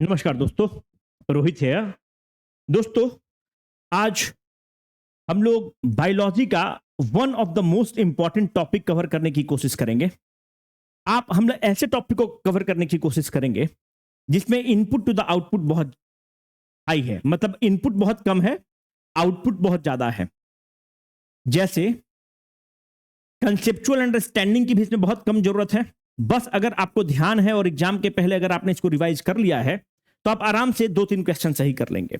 नमस्कार दोस्तों, रोहित है। दोस्तों, आज हम लोग बायोलॉजी का one of the most important topic cover करने की कोशिश करेंगे। हम लोग ऐसे टॉपिक को कवर करने की कोशिश करेंगे जिसमें इनपुट टू द आउटपुट बहुत हाई है, मतलब इनपुट बहुत कम है, आउटपुट बहुत ज्यादा है। जैसे कंसेप्चुअल अंडरस्टैंडिंग की भी इसमें बहुत कम जरूरत है। बस अगर आपको ध्यान है और एग्जाम के पहले अगर आपने इसको रिवाइज कर लिया है तो आप आराम से 2-3 क्वेश्चन सही कर लेंगे।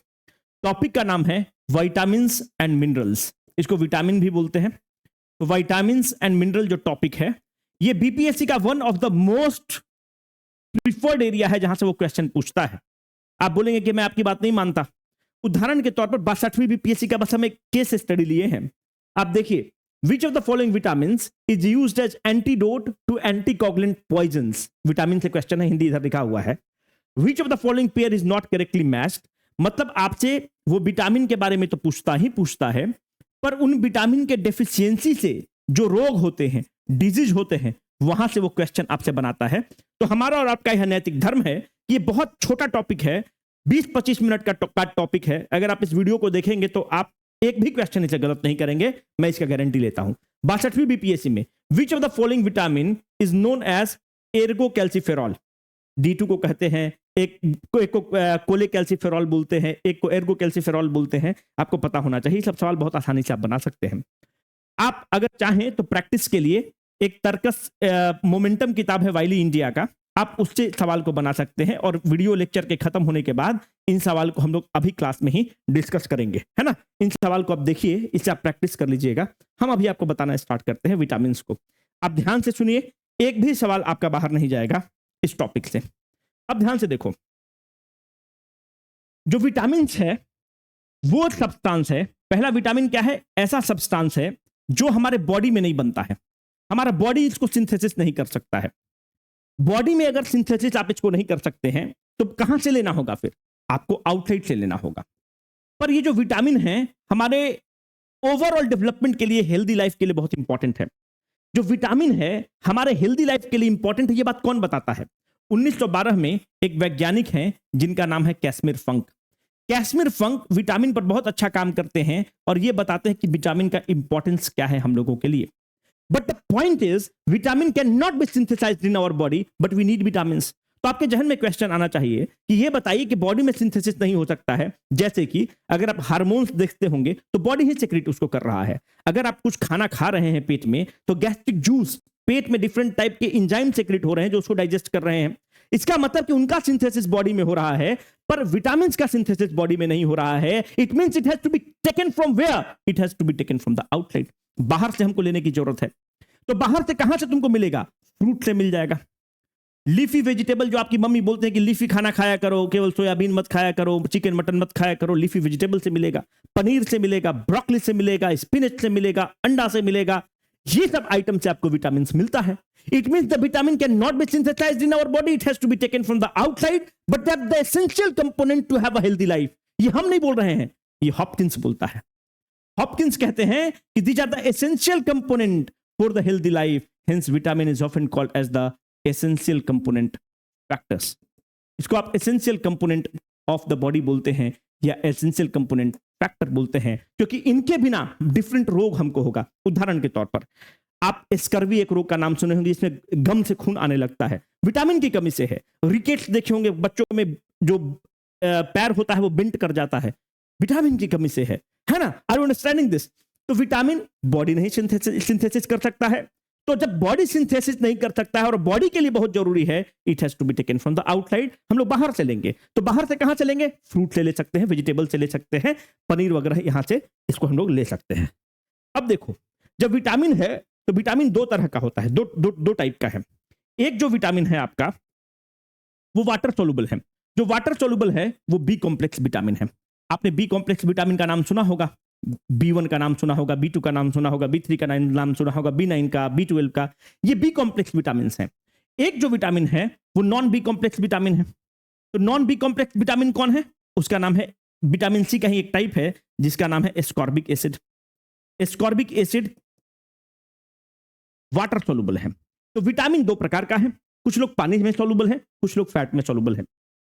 टॉपिक का नाम है विटामिन्स एंड मिनरल्स। इसको विटामिन भी बोलते हैं। तो विटामिन्स एंड मिनरल जो टॉपिक है, ये बीपीएससी का one of the most preferred area है जहां से वो क्वेश्चन पूछता है। आप बोलेंगे कि मैं आपकी बात नहीं मानता। उदाहरण के तौर पर 62वीं बीपीएससी का बस हम एक केस स्टडी लिए हैं। आप देखिए, which of the following vitamins is used as antidote to anticoagulant poisons. Vitamin से क्वेश्चन है, हिंदी इधर लिखा हुआ है। Which of the following pair is not correctly matched. मतलब आपसे वो विटामिन के बारे में तो पूछता ही पूछता है, पर उन विटामिन के डेफिशिएंसी से जो रोग होते हैं, डिजीज होते हैं, वहां से वो क्वेश्चन आपसे बनाता है। तो हमारा और आपका यह नैतिक धर्म है कि ये बहुत छोटा टॉपिक है, 20-25 मिनट का टॉपिक है। अगर आप इस वीडियो को देखेंगे तो आप एक भी क्वेश्चन इसे गलत नहीं करेंगे, मैं इसका गारंटी लेता हूं। 62वीं बीपीएससी में which of the following vitamin is known as ergocalciferol. D2 को कहते हैं, एक को कोलेकैल्सिफेरॉल बोलते हैं, एक को एर्गोकैल्सिफेरॉल बोलते हैं। आपको पता होना चाहिए। सब सवाल बहुत आसानी से आप बना सकते हैं। आप अगर चाहें तो प्रैक्टिस के लिए एक तर्कस मोमेंटम किताब है वाइली इंडिया का, आप उससे सवाल को बना सकते हैं। और वीडियो लेक्चर के खत्म होने के बाद इन सवाल को हम लोग अभी क्लास में ही डिस्कस करेंगे, है ना। इन सवाल को आप देखिए, इससे आप प्रैक्टिस कर लीजिएगा। हम अभी आपको बताना स्टार्ट करते हैं विटामिन को। आप ध्यान से सुनिए, एक भी सवाल आपका बाहर नहीं जाएगा इस टॉपिक से। अब ध्यान से देखो, जो विटामिन है वो सब्सटेंस है। पहला विटामिन क्या है? ऐसा सब्सटेंस है जो हमारे बॉडी में नहीं बनता है। हमारा बॉडी इसको सिंथेसिस नहीं कर सकता है। बॉडी में अगर सिंथेसिस आप इसको नहीं कर सकते हैं तो कहां से लेना होगा? फिर आपको आउटसाइड से लेना होगा। पर ये जो विटामिन है हमारे ओवरऑल डेवलपमेंट के लिए, हेल्दी लाइफ के लिए बहुत इंपॉर्टेंट है। जो विटामिन है हमारे हेल्दी लाइफ के लिए इंपॉर्टेंट है, ये बात कौन बताता है? 1912 में एक वैज्ञानिक हैं जिनका नाम है कैसमिर फंक। कैसमिर फंक विटामिन पर बहुत अच्छा काम करते हैं और ये बताते हैं कि विटामिन का इंपॉर्टेंस क्या है हम लोगों के लिए। But the point is, vitamin can not be synthesized in our body, but we need vitamin. तो आपके जहन में क्वेश्चन आना चाहिए कि ये बताइए कि बॉडी में सिंथेसिस नहीं हो सकता है। जैसे कि अगर आप हार्मोन्स देखते होंगे तो बॉडी ही सेक्रेट उसको कर रहा है। अगर आप कुछ खाना खा रहे हैं पेट में तो गैस्ट्रिक जूस, पेट में डिफरेंट टाइप के एंजाइम सेक्रेट हो रहे हैं जो उसको डाइजेस्ट कर रहे हैं। इसका मतलब कि उनका सिंथेसिस बॉडी में हो रहा है, पर विटामिन का सिंथेसिस बॉडी में नहीं हो रहा है। It means it has to be taken from where? It has to be taken from the outside. बाहर से हमको लेने की जरूरत है। तो बाहर से कहां से तुमको मिलेगा? फ्रूट से मिल जाएगा। लीफी वेजिटेबल, जो आपकी मम्मी बोलते हैं कि लीफी खाना खाया करो, केवल सोयाबीन मत खाया करो, चिकन मटन मत खाया करो, लीफी वेजिटेबल से मिलेगा, पनीर से मिलेगा, ब्रोकली से मिलेगा, स्पिनच से मिलेगा, अंडा से मिलेगा। ये सब आइटम से आपको विटामिन मिलता है। It means the vitamin can not be synthesized in our body, it has to be taken from the outside, but that the essential component to have a healthy life. ये हम नहीं बोल रहे हैं, ये हॉपकिंस बोलता है। हॉपकिंस कहते हैं कि these are the essential component for the healthy life, hence vitamin is often called as the essential component factors. इसको आप essential component of the body बोलते हैं या एसेंशियल कंपोनेंट फैक्टर बोलते हैं, क्योंकि इनके बिना डिफरेंट रोग हमको होगा। उदाहरण के तौर पर आप स्कर्वी एक रोग का नाम सुने होंगे, इसमें गम से खून आने लगता है, विटामिन की कमी से है। रिकेट्स देखे होंगे, बच्चों में जो पैर होता है वो बेंट कर जाता है, विटामिन की कमी से है ना। Are you understanding this? तो विटामिन बॉडी नहीं सिंथेसिस कर सकता है। तो जब बॉडी सिंथेसिस नहीं कर सकता है और बॉडी के लिए बहुत जरूरी है, it has to be taken from the outside. हम लोग बाहर से लेंगे। तो बाहर से कहां से लेंगे? फ्रूट से ले सकते हैं, वेजिटेबल से ले सकते हैं, पनीर वगैरह यहां से इसको हम लोग ले सकते हैं। अब देखो, जब विटामिन है तो विटामिन दो तरह का होता है, दो टाइप का है। एक जो विटामिन है आपका वो वाटर सोलुबल है। जो वाटर सोलुबल है वो बी कॉम्प्लेक्स विटामिन है। आपने बी कॉम्प्लेक्स विटामिन का नाम सुना होगा, B1 का नाम सुना होगा, B2 का नाम सुना होगा, B3 का नाम सुना होगा, B9 का, B12 का। ये बी कॉम्प्लेक्स विटामिन हैं। एक जो विटामिन है वो नॉन बी कॉम्प्लेक्स विटामिन है। तो नॉन बी कॉम्प्लेक्स विटामिन कौन है? उसका नाम है विटामिन सी का ही एक टाइप है जिसका नाम है ascorbic acid. Ascorbic acid water soluble है। तो विटामिन दो प्रकार का है, कुछ लोग पानी में सोलुबल है, कुछ लोग फैट में सोलुबल है।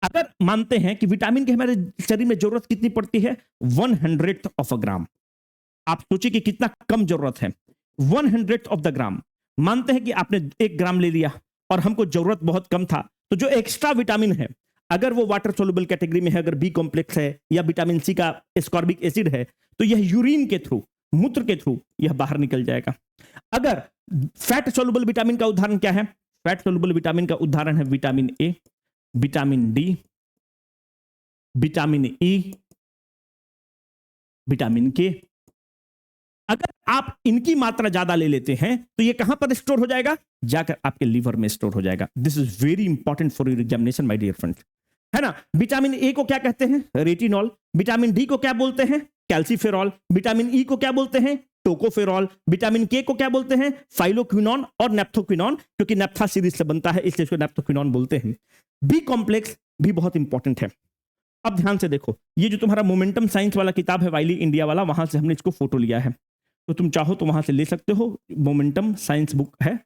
अगर मानते हैं कि विटामिन की हमारे शरीर में जरूरत कितनी पड़ती है, 1/100 ऑफ अ ग्राम। आप सोचिए कि कितना कम जरूरत है, 1/100 ऑफ द ग्राम। मानते हैं कि आपने 1 ग्राम ले लिया और हमको जरूरत बहुत कम था, तो जो एक्स्ट्रा विटामिन है, अगर वो वाटर सोल्युबल कैटेगरी में है, अगर बी कॉम्प्लेक्स है या विटामिन सी का एस्कॉर्बिक एसिड है, तो यह यूरिन के थ्रू, मूत्र के थ्रू यह बाहर निकल जाएगा। अगर फैट सोल्युबल विटामिन का उदाहरण क्या है? फैट सोल्युबल विटामिन का उदाहरण है vitamin A, vitamin D, vitamin E, vitamin के। अगर आप इनकी मात्रा ज्यादा ले लेते हैं तो ये कहां पर स्टोर हो जाएगा? जाकर आपके लीवर में स्टोर हो जाएगा। This is very important for your examination my dear friends, है ना। विटामिन ए को क्या कहते हैं? रेटिनॉल। विटामिन डी को क्या बोलते हैं? कैल्सीफेरॉल। विटामिन ई को क्या बोलते हैं? टोकोफेरॉल। विटामिन के को क्या बोलते हैं? फाइलोक्विनॉन और नेप्थोक्विनॉन, क्योंकि नेप्था सीरीज से बनता है इसलिए इसको नेप्थोक्विनॉन बोलते हैं। बी कॉम्प्लेक्स भी बहुत इंपॉर्टेंट है। अब ध्यान से देखो, ये जो तुम्हारा मोमेंटम साइंस वाला किताब है, वाइली इंडिया वाला, वहां से हमने इसको फोटो लिया है, तो तुम चाहो तो वहां से ले सकते हो। मोमेंटम साइंस बुक है,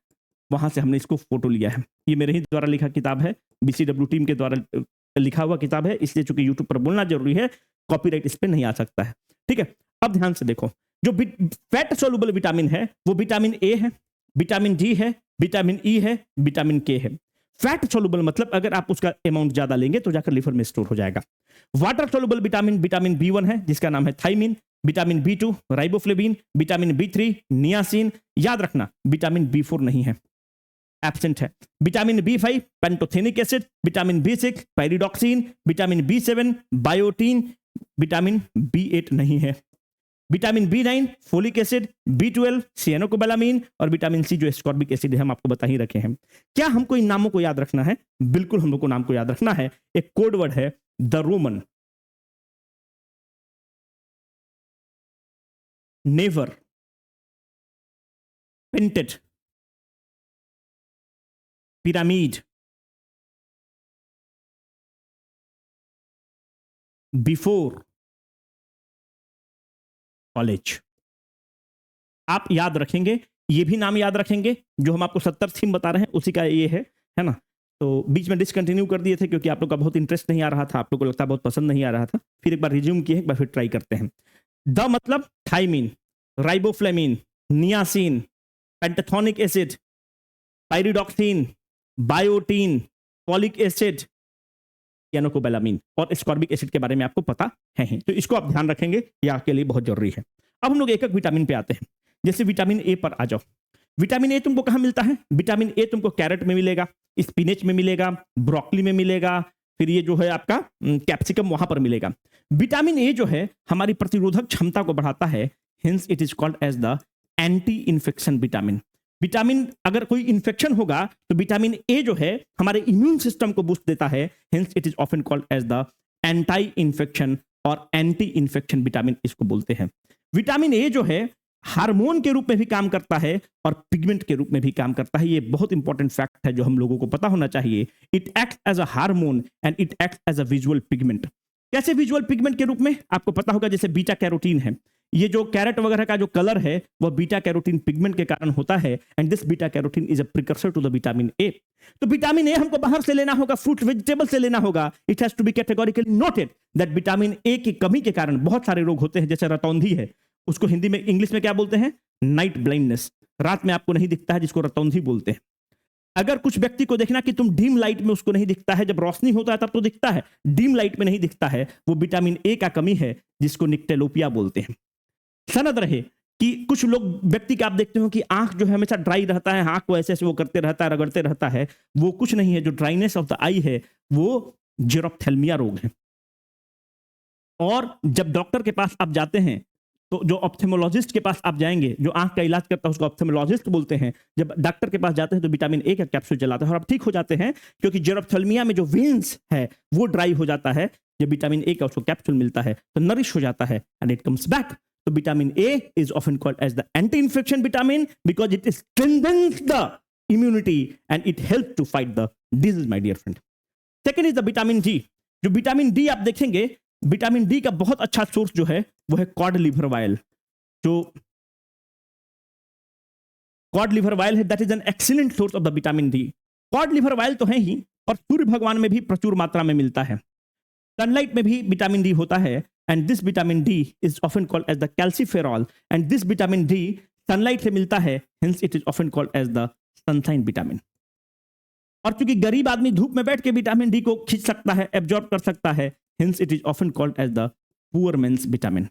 वहां से हमने इसको फोटो लिया है। ये मेरे ही द्वारा लिखा किताब है, बीसीडब्ल्यू टीम के द्वारा लिखा हुआ किताब है, इसलिए चूंकि यूट्यूब पर बोलना जरूरी है, कॉपीराइट इस पे नहीं आ सकता है, ठीक है। अब ध्यान से देखो, जो फैट सोल्युबल विटामिन है वो विटामिन ए है, विटामिन डी है, विटामिन ई है, विटामिन के है। फैट सोल्युबल मतलब अगर आप उसका अमाउंट ज्यादा लेंगे तो जाकर लिवर में स्टोर हो जाएगा। Water soluble vitamin, vitamin B1 है जिसका नाम है thymine, vitamin बी2 riboflavin, vitamin B3 niacin. याद रखना विटामिन बी4 नहीं है, एब्सेंट है। Vitamin B5 pantothenic acid, vitamin B6 pyridoxine, vitamin बी7 biotin, vitamin बी8 नहीं है। विटामिन बी9 फोलिक एसिड, बी12 सियानोकोबालामीन और विटामिन सी जो एस्कॉर्बिक एसिड है, हम आपको बता ही रखे हैं। क्या हमको इन नामों को याद रखना है? बिल्कुल हम लोग को नाम को याद रखना है। एक कोड वर्ड है the Roman, never painted pyramid before college. आप याद रखेंगे, ये भी नाम याद रखेंगे, जो हम आपको 70 थीम बता रहे हैं उसी का ये है ना। तो बीच में डिसकंटिन्यू कर दिए थे क्योंकि आप लोग का बहुत इंटरेस्ट नहीं आ रहा था, आप लोग को लगता बहुत पसंद नहीं आ रहा था। फिर एक बार रिज्यूम किए, एक बार फिर ट्राई करते हैं। द मतलब thiamine, riboflavin, niacin, pantothenic acid, pyridoxine, biotin, folic acid, cyanocobalamin और एस्कॉर्बिक एसिड के बारे में आपको पता है ही। तो इसको आप ध्यान रखेंगे, ये आपके लिए बहुत जरूरी है। अब हम लोग एक एक विटामिन पे आते हैं। जैसे विटामिन ए पर आ जाओ। विटामिन ए तुमको कहां मिलता है? विटामिन ए तुमको कैरेट में मिलेगा, स्पिनच में मिलेगा, ब्रोकली में मिलेगा, फिर ये जो है आपका कैप्सिकम वहां पर मिलेगा। विटामिन ए जो है हमारी प्रतिरोधक क्षमता को बढ़ाता है, hence it is called as the anti infection vitamin. Vitamin, अगर कोई इन्फेक्शन होगा तो विटामिन ए जो है हमारे इम्यून सिस्टम को बूस्ट देता है, hence it is often called as the anti infection और एंटी इन्फेक्शन विटामिन इसको बोलते हैं। विटामिन ए जो है हार्मोन के रूप में भी काम करता है और पिगमेंट के रूप में भी काम करता है। ये बहुत इंपॉर्टेंट फैक्ट है जो हम लोगों को पता होना चाहिए। It act as a hormone and it act as a visual pigment. कैसे विजुअल पिगमेंट के रूप में? आपको पता होगा जैसे बीटा कैरोटीन है, ये जो कैरेट वगैरह का जो कलर है वह बीटा कैरोटीन पिगमेंट के कारण होता है, and this beta carotene is a precursor to the vitamin A. तो विटामिन ए हमको बाहर से लेना होगा, फ्रूट वेजिटेबल से लेना होगा। It has to be categorically noted that vitamin A की कमी के कारण बहुत सारे रोग होते हैं, जैसे रतौंधी है, उसको हिंदी में इंग्लिश में क्या बोलते हैं? नाइट ब्लाइंडनेस, रात में आपको नहीं दिखता है, जिसको रतौंधी बोलते हैं। अगर कुछ व्यक्ति को देखना कि तुम डिम लाइट में उसको नहीं दिखता है, जब रोशनी होता है तब तो दिखता है, डिम लाइट में नहीं दिखता है, वो विटामिन ए का कमी है, जिसको निक्टेलोपिया बोलते हैं। सनद रहे कि कुछ लोग व्यक्ति का आप देखते हो कि आंख जो है हमेशा ड्राई रहता है, आंख को ऐसे ऐसे वो करते रहता है, रगड़ते रहता है, वो कुछ नहीं है, जो ड्राइनेस ऑफ द आई है वो जेरोप्थेल्मिया रोग है। और जब डॉक्टर के पास आप जाते हैं तो जो ऑप्थेमोलॉजिस्ट के पास आप जाएंगे, जो आंख का इलाज करता है उसको ऑप्थेमोलॉजिस्ट बोलते हैं, जब डॉक्टर के पास जाते हैं तो विटामिन ए का कैप्सूल चलाते हैं और आप ठीक हो जाते हैं, क्योंकि जेरोप्थेल्मिया में जो वेन्स है वो ड्राई हो जाता है। जब विटामिन ए का उसको कैप्सूल मिलता है तो नरिश हो जाता है एंड इट कम्स बैक। तो vitamin A is often called as the anti infection vitamin because it strengthens the immunity and it help to fight the disease, my dear friend. Second is the vitamin D. जो vitamin D आप देखेंगे, vitamin D का बहुत अच्छा source जो है वो है कॉड लिवर ऑयल। जो कॉड लिवर ऑयल है that is an excellent source of the vitamin D. Cod liver oil तो है ही, और सूर्य भगवान में भी प्रचुर मात्रा में मिलता है। सनलाइट में भी विटामिन डी होता है, and this vitamin D is often called as the calciferol, and this vitamin D sunlight से मिलता है, hence it is often called as the sunshine vitamin. और चूंकि गरीब आदमी धूप में बैठ के विटामिन डी को खींच सकता है, एब्जॉर्ब कर सकता है, hence it is often called as the poor man's vitamin.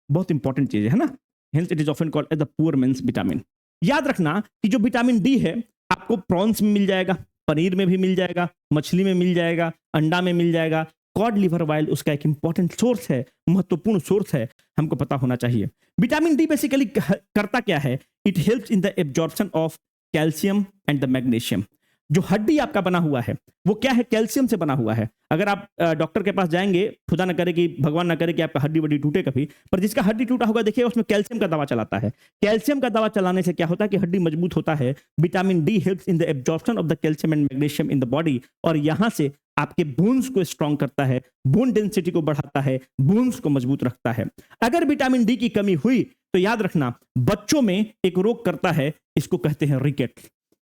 बहुत इंपॉर्टेंट चीज है ना, hence it is often called as the poor man's vitamin. याद रखना कि जो विटामिन डी है आपको प्रॉन्स में मिल जाएगा, पनीर में भी मिल जाएगा, मछली में मिल जाएगा, अंडा में मिल जाएगा। कॉड लिवर ऑयल उसका एक इंपॉर्टेंट सोर्स है, महत्वपूर्ण सोर्स है, हमको पता होना चाहिए। विटामिन डी बेसिकली करता क्या है, it helps in the absorption of calcium and the magnesium. जो हड्डी आपका बना हुआ है वो क्या है, कैल्शियम से बना हुआ है। अगर आप डॉक्टर के पास जाएंगे, खुदा ना करे कि भगवान ना करे कि आपका हड्डी वड्डी टूटे कभी, पर जिसका हड्डी टूटा होगा देखिए उसमें कैल्शियम का दवा चलाता है। कैल्शियम का दवा चलाने से क्या होता है कि हड्डी मजबूत होता है। Vitamin D helps in the absorption of the calcium and magnesium in the body, और यहां से आपके बोन्स को स्ट्रॉन्ग करता है, बोन डेंसिटी को बढ़ाता है, बोन्स को मजबूत रखता है। अगर विटामिन डी की कमी हुई तो याद रखना बच्चों में एक रोग करता है, इसको कहते हैं रिकेट्स।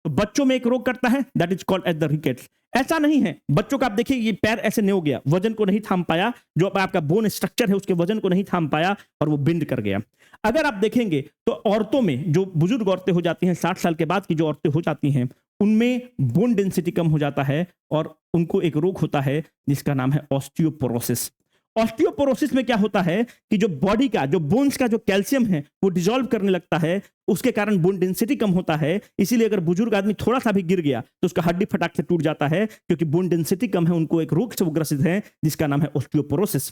तो बच्चों में एक रोग करता है, that is called as the rickets. ऐसा नहीं है बच्चों का, आप देखिए ये पैर ऐसे नहीं हो गया, वजन को नहीं थाम पाया, जो आपका बोन स्ट्रक्चर है उसके वजन को नहीं थाम पाया और वो बिंड कर गया। अगर आप देखेंगे तो औरतों में, जो बुजुर्ग औरतें हो जाती हैं, 60 साल के बाद की जो औरतें हो जाती हैं, उनमें बोन डेंसिटी कम हो जाता है और उनको एक रोग होता है जिसका नाम है ऑस्टियोपोरोसिस। ऑस्टियोपोरोसिस में क्या होता है कि जो बॉडी का, जो बोन्स का जो कैल्शियम है वो डिसॉल्व करने लगता है, उसके कारण बोन डेंसिटी कम होता है। इसीलिए अगर बुजुर्ग आदमी थोड़ा सा भी गिर गया तो उसका हड्डी फटाक से टूट जाता है, क्योंकि बोन डेंसिटी कम है। उनको एक रोग से वो ग्रसित है जिसका नाम है ऑस्टियोपोरोसिस।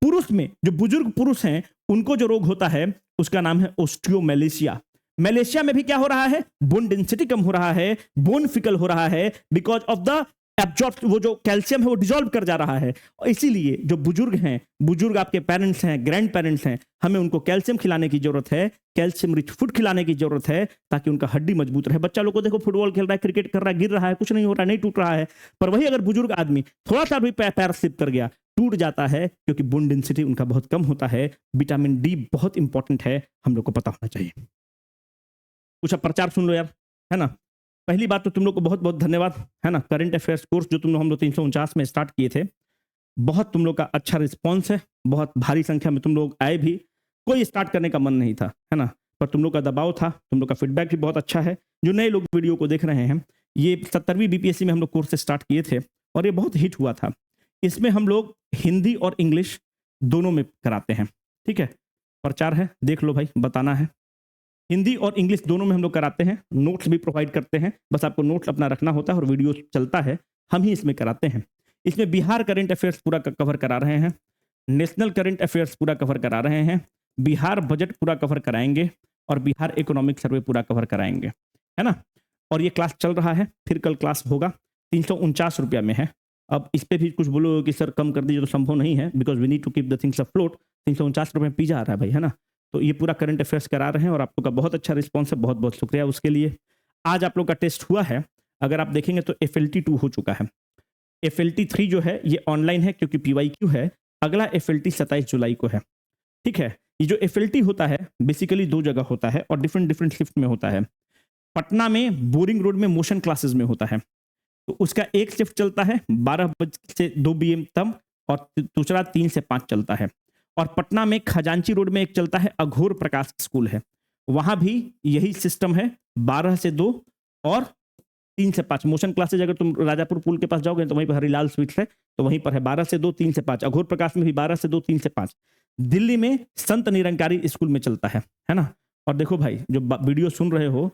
पुरुष में, जो बुजुर्ग पुरुष हैं, उनको जो रोग होता है उसका नाम है ऑस्टियोमेलेशिया। मलेशिया में भी क्या हो रहा है, बोन डेंसिटी कम हो रहा है, बोन फिकल हो रहा है, बिकॉज ऑफ द एब्जॉर्ब, वो जो कैल्शियम है वो डिसॉल्व कर जा रहा है। और इसीलिए जो बुजुर्ग हैं, बुजुर्ग आपके पेरेंट्स हैं, ग्रैंड पेरेंट्स हैं, हमें उनको कैल्शियम खिलाने की जरूरत है, कैल्शियम रिच फूड खिलाने की जरूरत है, ताकि उनका हड्डी मजबूत रहे। बच्चा लोग को देखो फुटबॉल खेल रहा है, क्रिकेट कर रहा है, गिर रहा है, कुछ नहीं हो रहा है, नहीं टूट रहा है, पर वही अगर बुजुर्ग आदमी थोड़ा सा भी पैर स्लिप कर गया, टूट जाता है, क्योंकि बोन डेंसिटी उनका बहुत कम होता है। विटामिन डी बहुत इंपॉर्टेंट है, हम लोग को पता होना चाहिए। कुछ अब प्रचार सुन लो यार, है ना। पहली बात तो तुम लोग को बहुत बहुत धन्यवाद, है ना। करंट अफेयर्स कोर्स जो हम लोग 349 में स्टार्ट किए थे, बहुत तुम लोग का अच्छा रिस्पॉन्स है, बहुत भारी संख्या में तुम लोग आए भी। कोई स्टार्ट करने का मन नहीं था, है ना, पर तुम लोग का दबाव था, तुम लोग का फीडबैक भी बहुत अच्छा है। जो नए लोग वीडियो को देख रहे हैं, ये 70वीं बीपीएससी में हम लोग कोर्स स्टार्ट किए थे और ये बहुत हिट हुआ था। इसमें हम लोग हिंदी और इंग्लिश दोनों में कराते हैं, ठीक है। प्रचार है, देख लो भाई, बताना है। हिंदी और इंग्लिश दोनों में हम लोग कराते हैं, नोट्स भी प्रोवाइड करते हैं, बस आपको नोट्स अपना रखना होता है और वीडियो चलता है, हम ही इसमें कराते हैं। इसमें बिहार करंट अफेयर्स पूरा कवर करा रहे हैं, नेशनल करंट अफेयर्स पूरा कवर करा रहे हैं, बिहार बजट पूरा कवर कराएंगे और बिहार इकोनॉमिक सर्वे पूरा कवर कराएंगे, है ना। और ये क्लास चल रहा है, फिर कल क्लास होगा, 349 रुपया में है। अब इस पर भी कुछ बोलो कि सर कम कर दीजिए, तो संभव नहीं है, because we need to keep the things afloat. 349 रुपये पी जा रहा है भाई, है ना। तो ये पूरा करंट अफेयर्स करा रहे हैं और आप लोग का बहुत अच्छा रिस्पॉन्स है, बहुत बहुत शुक्रिया उसके लिए। आज आप लोग का टेस्ट हुआ है, अगर आप देखेंगे तो FLT 2 हो चुका है। FLT 3 जो है ये ऑनलाइन है, क्योंकि PYQ है। अगला FLT 27 जुलाई को है, ठीक है। ये जो FLT होता है बेसिकली 2 जगह होता है और डिफरेंट डिफरेंट शिफ्ट में होता है। पटना में बोरिंग रोड में मोशन क्लासेस में होता है, तो उसका एक शिफ्ट चलता है 12 बजे से 2 PM तक, और दूसरा 3 से 5 चलता है। और पटना में खजांची रोड में एक चलता है, अघोर प्रकाश स्कूल है, वहां भी यही सिस्टम है, 12 से 2 और 3 से 5 मोशन क्लासेज। अगर तुम राजापुर पुल के पास जाओगे तो वहीं पर हरिलाल स्वीट्स है, तो वहीं पर है 12 से 2 3 से 5। अघोर प्रकाश में भी 12 से 2 3 से 5। दिल्ली में संत निरंकारी स्कूल में चलता है ना। और देखो भाई, जो वीडियो सुन रहे हो,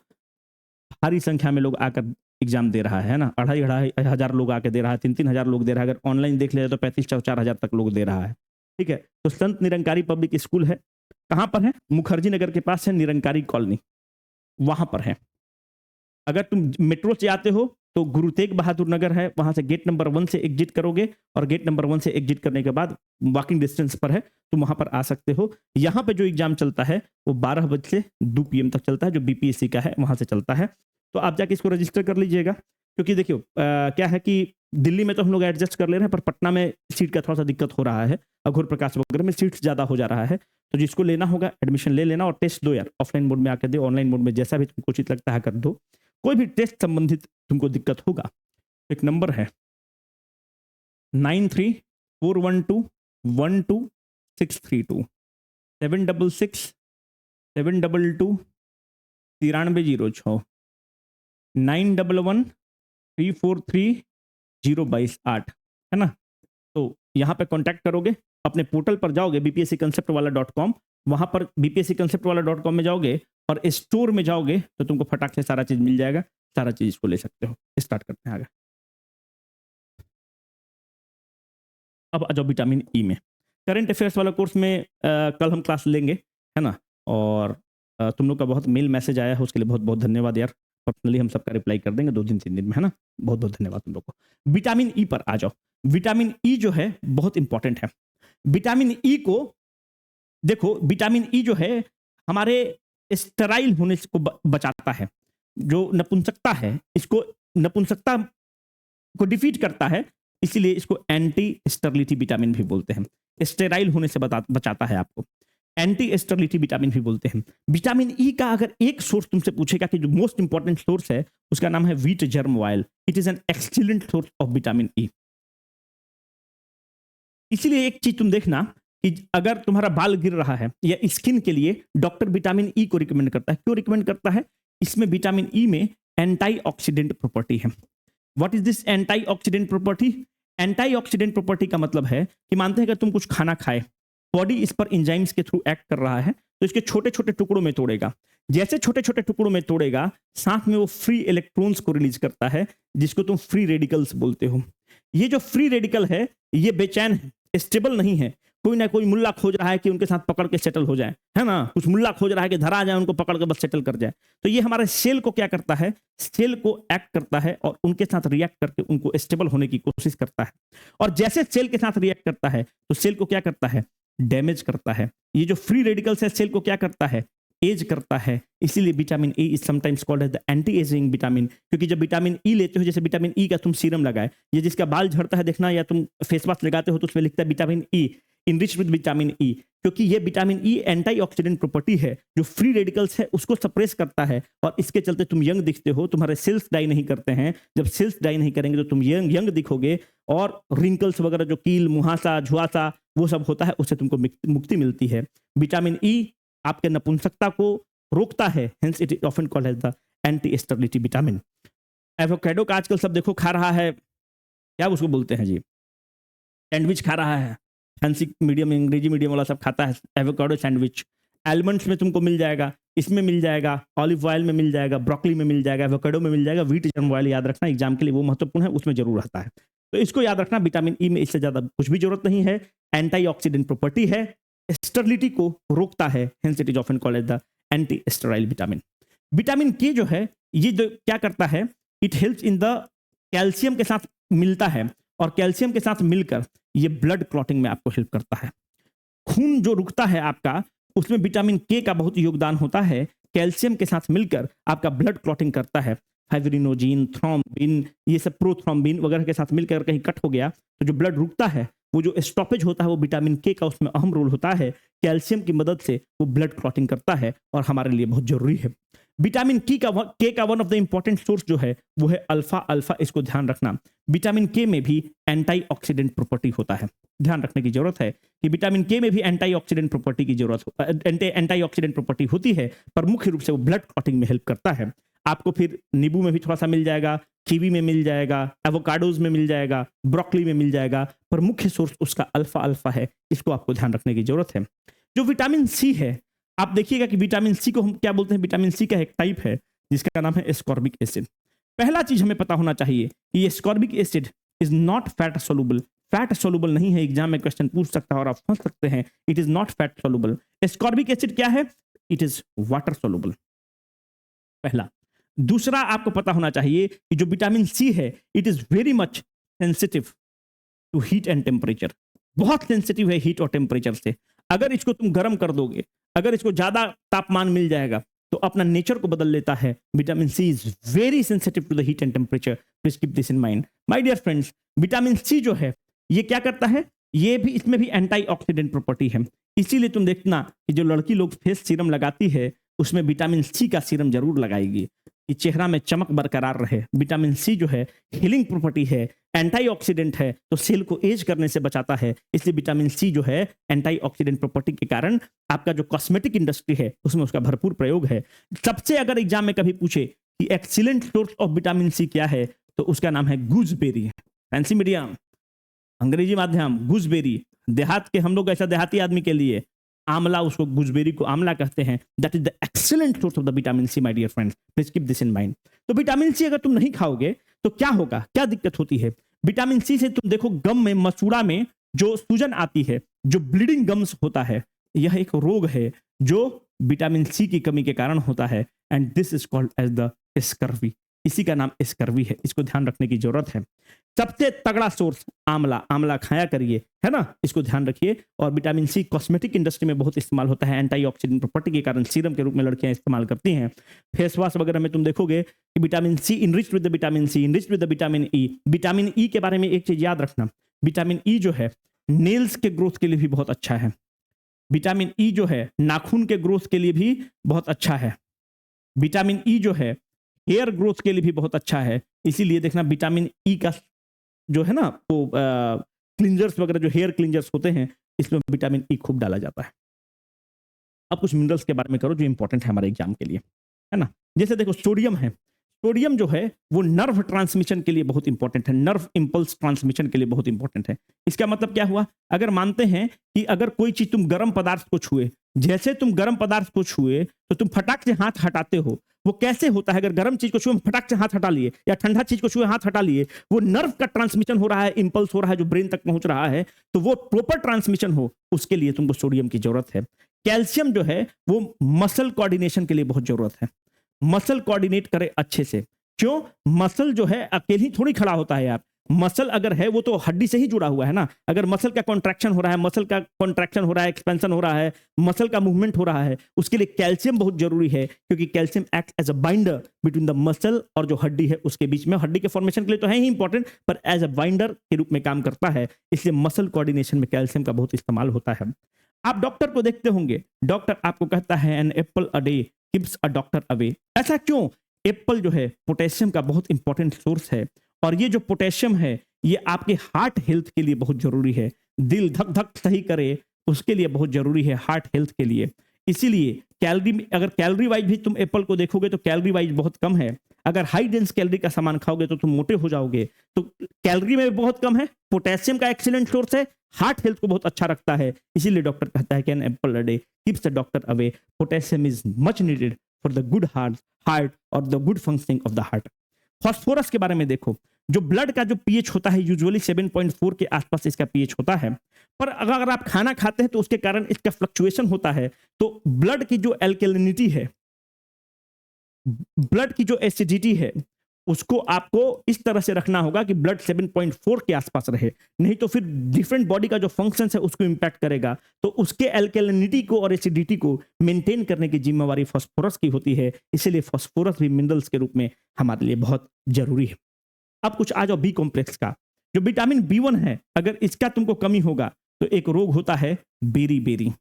भारी संख्या में लोग आकर एग्जाम दे रहा है ना। 2,500 हजार लोग आके दे रहा है, 3-3 हजार लोग दे रहा है। अगर ऑनलाइन देख ले तो 35-4 हजार तक लोग दे रहा है, ठीक है। तो संत निरंकारी पब्लिक स्कूल है, कहां पर है, मुखर्जी नगर के पास है, निरंकारी कॉलोनी, वहां पर है। अगर तुम मेट्रो से आते हो तो गुरु तेग बहादुर नगर है, वहां से गेट नंबर 1 से एग्जिट करोगे, और गेट नंबर 1 से एग्जिट करने के बाद वॉकिंग डिस्टेंस पर है, तुम वहां पर आ सकते हो। यहाँ पे जो एग्जाम चलता है वो 12 बजे से 2 PM तक चलता है, जो BPSC का है वहां से चलता है। तो आप जाके इसको रजिस्टर कर लीजिएगा, क्योंकि देखियो क्या है कि दिल्ली में तो हम लोग एडजस्ट कर ले रहे हैं, पर पटना में सीट का थोड़ा सा दिक्कत हो रहा है, अघोर प्रकाश वगैरह में सीट्स ज्यादा हो जा रहा है। तो जिसको लेना होगा एडमिशन ले लेना, और टेस्ट दो यार, ऑफलाइन मोड में आकर दो, ऑनलाइन मोड में, जैसा भी तुमको उचित लगता है कर दो, कोई भी टेस्ट संबंधित तुमको दिक्कत होगा, एक नंबर है 9341212632 766 722 9306 911343 है ना। तो यहाँ पे कांटेक्ट करोगे, अपने पोर्टल पर जाओगे bpscconceptwala.com, वहां पर bpscconceptwala.com में जाओगे और स्टोर में जाओगे तो तुमको फटाक से सारा चीज मिल जाएगा, सारा चीज इसको ले सकते हो। स्टार्ट करते हैं आगे। अब आ जाओ विटामिन ई में। करंट अफेयर्स वाला कोर्स में कल हम क्लास लेंगे, है ना। और तुम लोग का बहुत मेल मैसेज आया है, उसके लिए बहुत बहुत धन्यवाद यार। पर्सनली हम सबका रिप्लाई कर देंगे 2 दिन 3 दिन में, है ना। बहुत बहुत धन्यवाद तुम लोग को। विटामिन ई पर आ जाओ। विटामिन ई जो है बहुत इंपॉर्टेंट है। विटामिन ई को देखो, विटामिन ई जो है हमारे स्टेराइल होने को बचाता है। जो नपुंसकता है, इसको नपुंसकता को डिफीट करता है, इसीलिए इसको एंटी स्टेरिलिटी विटामिन भी बोलते हैं। स्टेराइल होने से बचाता है आपको, एंटी स्टेरिलिटी विटामिन भी बोलते हैं। विटामिन ई का अगर एक सोर्स तुमसे पूछेगा कि जो मोस्ट इंपॉर्टेंट सोर्स है, उसका नाम है wheat germ oil. It is an excellent source of vitamin E. इसीलिए एक चीज तुम देखना कि अगर तुम्हारा बाल गिर रहा है या स्किन के लिए डॉक्टर विटामिन ई को रिकमेंड करता है। क्यों रिकमेंड करता है? इसमें विटामिन ई में एंटीऑक्सीडेंट प्रॉपर्टी है। What is this antioxidant property? Antioxidant property का मतलब है कि मानते हैं कि तुम कुछ खाना खाए, बॉडी इस पर एंजाइम्स के थ्रू एक्ट कर रहा है, तो इसके छोटे छोटे टुकड़ों में तोड़ेगा। जैसे छोटे छोटे टुकड़ों में तोड़ेगा, साथ में वो फ्री इलेक्ट्रॉन्स को रिलीज करता है, जिसको तुम फ्री रेडिकल्स बोलते हो। ये जो फ्री रेडिकल है, ये बेचैन है, स्टेबल नहीं है। कोई ना कोई मुल्ला खोज रहा है कि उनके साथ पकड़ के सेटल हो जाए, है ना। कुछ मुल्ला खोज रहा है कि धरा जाए, उनको पकड़ के बस सेटल कर जाए। तो ये हमारे सेल को क्या करता है? सेल को एक्ट करता है और उनके साथ रिएक्ट करके उनको स्टेबल होने की कोशिश करता है। और जैसे सेल के साथ रिएक्ट करता है, तो सेल को क्या करता है? डैमेज करता है। ये जो फ्री रेडिकल्स है, सेल को क्या करता है? एज करता है। इसीलिए vitamin E is sometimes called as the anti ageing vitamin. क्योंकि जब विटामिन ई लेते हो, जैसे विटामिन ई का तुम सीरम लगाए, ये जिसका बाल झड़ता है देखना, या तुम फेस मास्क लगाते हो तो उसमें लिखता है vitamin E enriched with vitamin E. क्योंकि ये विटामिन ई एंटीऑक्सीडेंट प्रॉपर्टी है, जो फ्री रेडिकल्स है उसको सप्रेस करता है, और इसके चलते तुम यंग दिखते हो, तुम्हारे सेल्स डाई नहीं करते हैं। जब सेल्स डाई नहीं करेंगे तो तुम यंग दिखोगे, और रिंकल्स वगैरह जो कील, मुहासा, झुआसा वो सब होता है, उससे तुमको मुक्ति मिलती है। विटामिन ई आपके नपुंसकता को रोकता है, hence it is often called as the anti sterility vitamin. Avocado का आजकल सब देखो खा रहा है, क्या उसको बोलते हैं जी, सैंडविच खा रहा है। फैंसी मीडियम, अंग्रेजी मीडियम वाला सब खाता है एवोकाडो सैंडविच। आलमंड्स में तुमको मिल जाएगा, इसमें मिल जाएगा, ऑलिव ऑयल में मिल जाएगा, ब्रोकली में मिल जाएगा, एवोकाडो में मिल जाएगा। व्हीट जर्म ऑयल याद रखना, एग्जाम के लिए वो महत्वपूर्ण है, उसमें जरूर रहता है। तो इसको याद रखना, विटामिन ई में इससे ज्यादा कुछ भी जरूरत नहीं है। एंटीऑक्सीडेंट प्रॉपर्टी है, स्टेरिलिटी को रोकता है, hence it is often called as the anti sterile vitamin. Vitamin K जो है, ये जो क्या करता है, it helps in the calcium के साथ मिलता है, और कैल्शियम के साथ मिलकर ये ब्लड क्लॉटिंग में आपको हेल्प करता है। खून जो रुकता है आपका, उसमें विटामिन के का बहुत योगदान होता है। कैल्शियम के साथ मिलकर आपका ब्लड क्लॉटिंग करता है। फाइब्रिनोजिन, थ्रोम्बिन, ये सब प्रोथ्रोम्बिन वगैरह के साथ मिलकर कहीं कट हो गया तो जो ब्लड रुकता है, वो जो स्टॉपेज होता है, वो विटामिन के का उसमें अहम रोल होता है। कैल्शियम की मदद से वो ब्लड क्लॉटिंग करता है और हमारे लिए बहुत जरूरी है। विटामिन के का one of the important source जो है वो है अल्फा अल्फा। इसको ध्यान रखना, विटामिन के में भी एंटीऑक्सीडेंट प्रॉपर्टी होता है। ध्यान रखने की जरूरत है कि विटामिन के में भी एंटीऑक्सीडेंट प्रॉपर्टी की एंटीऑक्सीडेंट प्रॉपर्टी होती है, पर मुख्य रूप से वो ब्लड क्लॉटिंग में हेल्प करता है। आपको फिर नींबू में भी थोड़ा सा मिल जाएगा, कीवी में मिल जाएगा, एवोकाडोज में मिल जाएगा, ब्रोकली में मिल जाएगा, पर मुख्य सोर्स उसका अल्फा अल्फा है। इसको आपको ध्यान रखने की जरूरत है। जो विटामिन सी है, आप देखिएगा कि विटामिन सी को हम क्या बोलते हैं? विटामिन सी का एक टाइप है जिसका नाम है एस्कॉर्बिक एसिड। पहला चीज हमें पता होना चाहिए कि ये ascorbic acid is not fat soluble. Fat soluble नहीं है, एग्जाम में क्वेश्चन पूछ सकता है और आप फंस सकते हैं। It is not fat soluble. Ascorbic acid क्या है? इट इज वाटर सोलुबल, पहला। दूसरा आपको पता होना चाहिए कि जो विटामिन सी है, it is very much sensitive to heat and temperature. बहुत सेंसिटिव है हीट और टेम्परेचर से। अगर इसको तुम गर्म कर दोगे, अगर इसको ज्यादा तापमान मिल जाएगा, तो अपना नेचर को बदल लेता है। Vitamin C is very sensitive to the heat and temperature. Please keep this in mind my dear friends. Vitamin C जो है, ये क्या करता है? ये भी, इसमें भी एंटीऑक्सीडेंट प्रॉपर्टी है। इसीलिए तुम देखना कि जो लड़की लोग फेस सीरम लगाती है, उसमें विटामिन सी का सीरम जरूर लगाएगी। कि चेहरा में चमक बरकरार रहे। विटामिन सी जो है हीलिंग प्रॉपर्टी है, एंटीऑक्सीडेंट है, तो सेल को एज करने से बचाता है। इसलिए विटामिन सी जो है एंटीऑक्सीडेंट प्रॉपर्टी के कारण आपका जो कॉस्मेटिक इंडस्ट्री है उसमें उसका भरपूर प्रयोग है। सबसे अगर एग्जाम में कभी पूछे कि excellent source of vitamin C क्या है, तो उसका नाम है गूसबेरी। फैंसी मीडियम, अंग्रेजी माध्यम गूसबेरी। देहात के हम लोग ऐसा देहाती आदमी के लिए आंवला, उसको गूसबेरी को आंवला कहते हैं। That is the excellent source of the vitamin C my dear friends, please keep this in mind. तो विटामिन सी अगर तुम नहीं खाओगे तो क्या होगा, क्या दिक्कत होती है? विटामिन सी से तुम देखो गम में, मसूड़ा में जो सूजन आती है, जो ब्लीडिंग गम्स होता है, यह एक रोग है जो विटामिन सी की कमी के कारण होता है। And this is called as the scurvy. इसी का नाम स्कर्वी है, इसको ध्यान रखने की जरूरत है। सबसे तगड़ा सोर्स आंवला, आंवला खाया करिए, है ना, इसको ध्यान रखिए। और विटामिन सी कॉस्मेटिक इंडस्ट्री में बहुत इस्तेमाल होता है, एंटीऑक्सीडेंट प्रॉपर्टी के कारण सीरम के रूप में लड़कियां इस्तेमाल करती हैं। फेस वॉश वगैरह में तुम देखोगे कि vitamin C enriched with the vitamin C, enriched with the vitamin E. Vitamin E के बारे में एक चीज याद रखना, विटामिन ई जो है नेल्स के ग्रोथ के लिए भी बहुत अच्छा है। विटामिन ई जो है नाखून के ग्रोथ के लिए भी बहुत अच्छा है। विटामिन ई जो है हेयर ग्रोथ के लिए भी बहुत अच्छा है। इसीलिए देखना विटामिन ई का जो है ना वो क्लिंजर्स वगैरह, जो हेयर क्लिंजर्स होते हैं, इसमें विटामिन ई खूब डाला जाता है। अब कुछ मिनरल्स के बारे में करो जो इंपॉर्टेंट है हमारे एग्जाम के लिए, है ना। जैसे देखो सोडियम है, सोडियम जो है वो नर्व ट्रांसमिशन के लिए बहुत इंपॉर्टेंट है, नर्व इंपल्स ट्रांसमिशन के लिए बहुत इंपॉर्टेंट है। इसका मतलब क्या हुआ, अगर मानते हैं कि अगर कोई चीज तुम गर्म पदार्थ को छुए, जैसे तुम गर्म पदार्थ को छुए तो तुम फटाक से हाथ हटाते हो, वो कैसे होता है? अगर गर्म चीज को छुए फटाक से हाथ हटा लिए, या ठंडा चीज को छुए हाथ हटा लिए, वो नर्व का ट्रांसमिशन हो रहा है, इंपल्स हो रहा है जो ब्रेन तक पहुंच रहा है, तो वो प्रॉपर ट्रांसमिशन हो उसके लिए तुमको सोडियम की जरूरत है। कैल्शियम जो है वो मसल कोऑर्डिनेशन के लिए बहुत जरूरत है, मसल कोऑर्डिनेट करे अच्छे से। क्यों? मसल जो है अकेले ही थोड़ी खड़ा होता है यार, मसल अगर है वो तो हड्डी से ही जुड़ा हुआ है ना। अगर मसल का कॉन्ट्रैक्शन हो रहा है, मसल का कॉन्ट्रैक्शन हो रहा है, एक्सपेंशन हो रहा है, मसल का मूवमेंट हो रहा है, उसके लिए कैल्शियम बहुत जरूरी है, क्योंकि calcium act as a binder between the muscle और जो हड्डी है उसके बीच में। हड्डी के फॉर्मेशन के लिए तो है ही इंपॉर्टेंट, पर एज अ बाइंडर के रूप में काम करता है। इसलिए मसल कोऑर्डिनेशन में कैल्शियम का बहुत इस्तेमाल होता है। आप डॉक्टर को देखते होंगे, डॉक्टर आपको कहता है an apple a day keeps a doctor away. ऐसा क्यों? एप्पल जो है पोटेशियम का बहुत इंपॉर्टेंट सोर्स है, और ये जो पोटेशियम है ये आपके हार्ट हेल्थ के लिए बहुत जरूरी है। दिल धक धक सही करे उसके लिए बहुत जरूरी है, हार्ट हेल्थ के लिए। इसीलिए कैलोरी, अगर कैलोरी वाइज भी तुम एप्पल को देखोगे तो कैलोरी वाइज बहुत कम है। अगर हाई डेंस कैलोरी का सामान खाओगे तो तुम मोटे हो जाओगे। तो कैलोरी में बहुत कम है, पोटेशियम का एक्सीलेंट सोर्स है, हार्ट हेल्थ को बहुत अच्छा रखता है। इसीलिए डॉक्टर कहता है कि an apple a day keeps the doctor away. Potassium is much needed for the good heart और the good functioning of the heart. Phosphorus के बारे में देखो, जो ब्लड का जो पीएच होता है यूजुअली 7.4 के आसपास इसका पीएच होता है, पर अगर आप खाना खाते हैं तो उसके कारण इसका फ्लक्चुएशन होता है। तो ब्लड की जो एल्केलिनिटी है, ब्लड की जो एसिडिटी है, उसको आपको इस तरह से रखना होगा कि ब्लड 7.4 के आसपास रहे, नहीं तो फिर डिफरेंट बॉडी का जो फंक्शन है उसको इंपैक्ट करेगा। तो उसके एल्केलिनिटी को और एसिडिटी को मेंटेन करने की जिम्मेवारी फास्फोरस की होती है। इसीलिए फास्फोरस भी मिनरल्स के रूप में हमारे लिए बहुत जरूरी है। अब कुछ आ जाओ बी कॉम्प्लेक्स का। जो विटामिन B1 है, अगर इसका तुमको कमी होगा तो एक रोग होता है बेरी बेरी।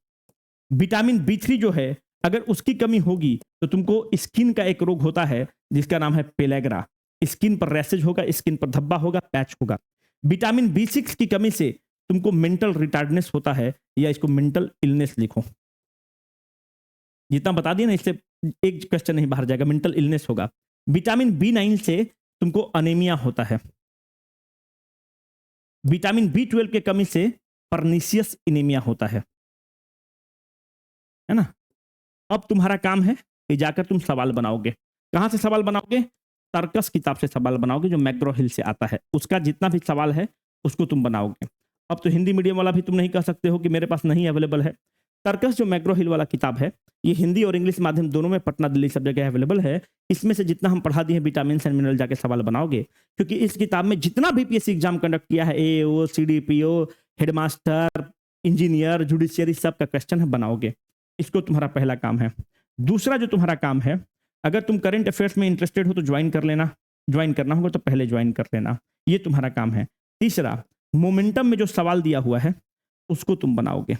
विटामिन B3 जो है, अगर उसकी कमी होगी तो तुमको स्किन का एक रोग होता है जिसका नाम है पेलेग्रा। स्किन पर रैशेज होगा, स्किन पर धब्बा होगा, पैच होगा। विटामिन B6 की कमी से तुमको मेंटल रिटार्डनेस होता है, या इसको मेंटल इलनेस लिखो। जितना बता दिया ना, इससे एक क्वेश्चन नहीं बाहर जाएगा, मेंटल इलनेस होगा। विटामिन B9 से तुमको अनेमिया होता है। विटामिन B12 के कमी से पर्निशियस एनीमिया होता है ना। अब तुम्हारा काम है कि जाकर तुम सवाल बनाओगे। कहां से सवाल बनाओगे? तर्कस किताब से सवाल बनाओगे, जो मैग्रो हिल से आता है। उसका जितना भी सवाल है उसको तुम बनाओगे। अब तो हिंदी मीडियम वाला भी तुम नहीं कह सकते हो कि मेरे पास नहीं अवेलेबल है। तर्कस जो मैग्रो हिल वाला किताब है, ये हिंदी और इंग्लिश माध्यम दोनों में, पटना दिल्ली सब जगह अवेलेबल है। इसमें से जितना हम पढ़ा दिए विटामिन एंड मिनरल जाके सवाल बनाओगे, क्योंकि इस किताब में जितना भी बीपीएससी एग्जाम कंडक्ट किया है, एओ, सीडीपीओ, हेडमास्टर, इंजीनियर, जुडिशियरी, सब का क्वेश्चन है, बनाओगे। इसको तुम्हारा पहला काम है। दूसरा जो तुम्हारा काम है, अगर तुम करंट अफेयर्स में इंटरेस्टेड हो तो ज्वाइन कर लेना, ज्वाइन करना होगा तो पहले ज्वाइन कर लेना, ये तुम्हारा काम है। तीसरा, मोमेंटम में जो सवाल दिया हुआ है उसको तुम बनाओगे।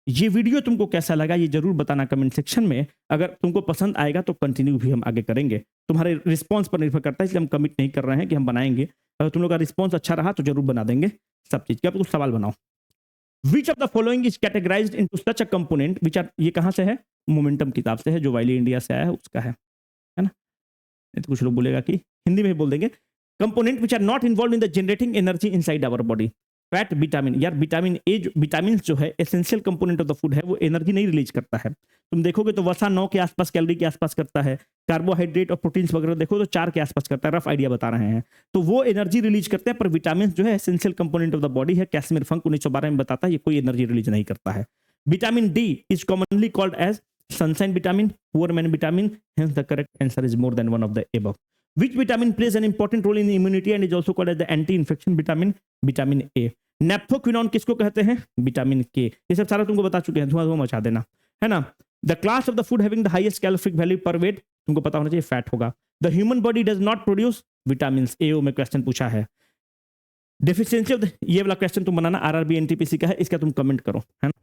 ये वीडियो तुमको कैसा लगा ये जरूर बताना कमेंट सेक्शन में। अगर तुमको पसंद आएगा तो कंटिन्यू भी हम आगे करेंगे, तुम्हारे रिस्पॉन्स पर निर्भर करता है, इसलिए हम कमिट नहीं कर रहे हैं कि हम बनाएंगे। अगर तुम लोग का रिस्पॉन्स अच्छा रहा तो जरूर बना देंगे सब चीज। क्या कुछ सवाल बनाओ। Which of the following is categorised into such a component which are, ये कहां से है, मोमेंटम किताब से है, जो वाइली इंडिया से आया है उसका है ना। नहीं तो कुछ लोग बोलेगा कि हिंदी में ही बोल देंगे, component which are not involve in the generating energy inside our body. Fat, vitamin, यार विटामिन ए, विटामिन जो है essential component of the food है, वो एनर्जी नहीं रिलीज करता है। तुम देखोगे तो वसा 9 के आसपास कैलोरी के आसपास करता है, कार्बोहाइड्रेट और प्रोटीन्स वगैरह देखो तो 4 के आसपास करता है, रफ आइडिया बता रहे हैं। तो वो एनर्जी रिलीज करते हैं, पर विटामिन जो है essential component of the body है। कैसमिर फंक 1912 में बताता है ये कोई एनर्जी रिलीज नहीं करता है। Vitamin D is commonly called as sunshine vitamin, poor man vitamin, hence the correct answer is more than one of the above. Which vitamin plays an important role in immunity and is also called as the anti-infection vitamin? Vitamin A. Naphthoquinone किसको कहते हैं? Vitamin के। ये सब सारा तुमको बता चुके हैं, धुआं धुआं मचा देना है ना। The class of the food having the highest calorific value पर वेट तुमको पता होना चाहिए, फैट होगा। The human body does not produce vitamin A, में क्वेश्चन पूछा है। डेफिशिएंसी ऑफ द, ये वाला क्वेश्चन तुम बनाना, आरआरबी एनटीपीसी का है, इसका तुम कमेंट करो, है ना।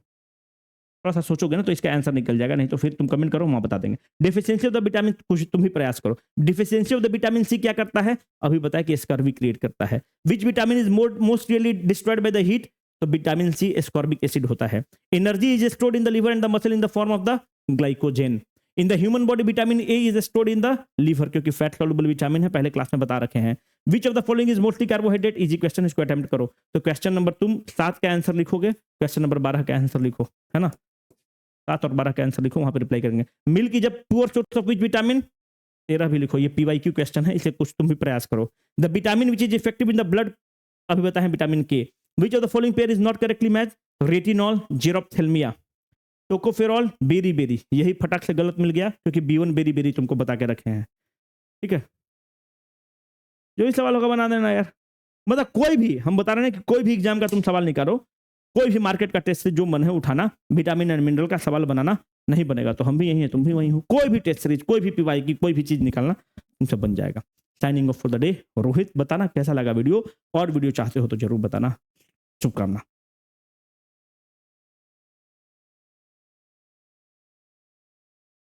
थोड़ा सा सोचोगे ना तो इसका आंसर निकल जाएगा, नहीं तो फिर तुम कमेंट करो, वहां बता देंगे। डिफिशियंसी ऑफ द विटामिन, कुछ तुम भी प्रयास करो। Deficiency of the vitamin C क्या करता है, अभी बताया कि स्कर्वी क्रिएट करता है। Which vitamin is most really destroyed by the heat, तो विटामिन सी एस्कॉर्बिक एसिड होता है। Energy is stored in the liver and the muscle in the form of the glycogen. In the human body vitamin A is stored in the liver, क्योंकि fat soluble vitamin है, पहले class में बता रखे हैं। विच of the following is mostly carbohydrate, easy question, इसको attempt करो। तो क्वेश्चन नंबर तुम 7 का आंसर लिखोगे, क्वेश्चन नंबर 12 का आंसर लिखो, है ना। 7 और 12 का आंसर लिखो, वहां पर रिप्लाई करेंगे। Milk is a pure source of which vitamin, 13 भी लिखो, ये पीवाईक्यू क्वेश्चन है, इसे कुछ तुम भी प्रयास करो। The vitamin which is effective in the blood, अभी बताएं vitamin K. Which of the following pair is not correctly match, retinol, xerophthalmia, tocopherol, beriberi. यही फटाक से गलत मिल गया, क्योंकि B1 बेरी बेरी तुमको बता के रखे हैं, ठीक है। जो भी सवाल होगा बना देना यार, मतलब कोई भी, हम बता रहे हैं कि कोई भी एग्जाम का तुम सवाल निकालो, कोई भी मार्केट का टेस्ट से जो मन है उठाना, विटामिन एंड मिनरल का सवाल बनाना नहीं बनेगा तो हम भी यही हैं, तुम भी वही हो। कोई भी टेस्ट सीरीज, कोई भी पीवाई की कोई भी चीज निकालना तुमसे बन जाएगा। Signing off for the day, Rohit. बताना कैसा लगा वीडियो, और वीडियो चाहते हो तो जरूर बताना। शुभकामना।